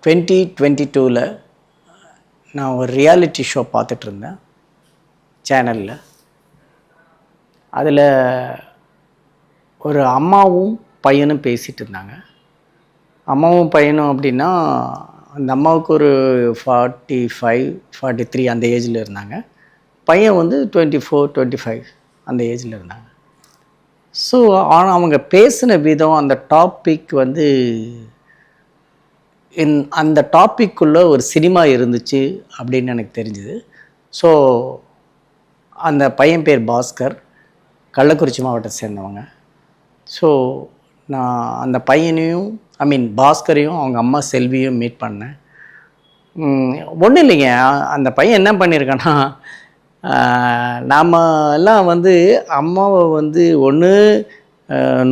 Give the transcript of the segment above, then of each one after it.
2022ல் நான் ஒரு reality show பார்த்துட்ருந்தேன் சேனலில். அதில் ஒரு அம்மாவும் பையனும் பேசிகிட்டு இருந்தாங்க. அம்மாவும் பையனும் அப்படின்னா அந்த அம்மாவுக்கு ஒரு 45 43 அந்த ஏஜில் இருந்தாங்க. பையன் வந்து 24 25 அந்த ஏஜில் இருந்தாங்க. ஸோ ஆனால் அவங்க பேசின விதம், அந்த டாபிக் வந்து அந்த டாப்பிக்குள்ளே ஒரு சினிமா இருந்துச்சு அப்படின்னு எனக்கு தெரிஞ்சுது. ஸோ அந்த பையன் பேர் பாஸ்கர், கள்ளக்குறிச்சி மாவட்டத்தை சேர்ந்தவங்க. ஸோ நான் அந்த பையனையும் பாஸ்கரையும் அவங்க அம்மா செல்வியும் மீட் பண்ணேன். ஒன்றும் இல்லைங்க, அந்த பையன் என்ன பண்ணியிருக்கான்னா, நாம் எல்லாம் வந்து அம்மாவை வந்து ஒன்று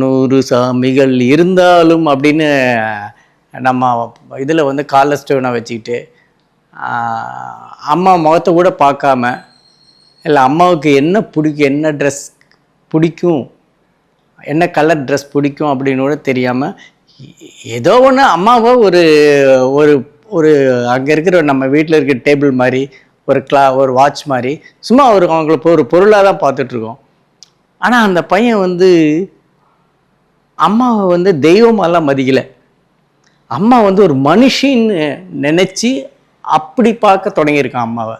100 சாமிகள் இருந்தாலும் அப்படின்னு நம்ம இதில் வந்து காலர் ஸ்டோனை வச்சுக்கிட்டு அம்மா முகத்தை கூட பார்க்காம, இல்லை அம்மாவுக்கு என்ன பிடிக்கும், என்ன ட்ரெஸ் பிடிக்கும், என்ன கலர் ட்ரெஸ் பிடிக்கும் அப்படின்னு கூட தெரியாமல் ஏதோ ஒன்று அம்மாவை ஒரு ஒரு ஒரு அங்கே இருக்கிற நம்ம வீட்டில் இருக்கிற டேபிள் மாதிரி ஒரு வாட்ச் மாதிரி சும்மா அவங்களுக்கு ஒரு பொருளாக தான் பார்த்துட்ருக்கோம். ஆனால் அந்த பையன் வந்து அம்மாவை வந்து தெய்வமாலாம் மதிக்கலை. அம்மா வந்து ஒரு மனுஷின்னு நினச்சி அப்படி பார்க்க தொடங்கியிருக்கான் அம்மாவை.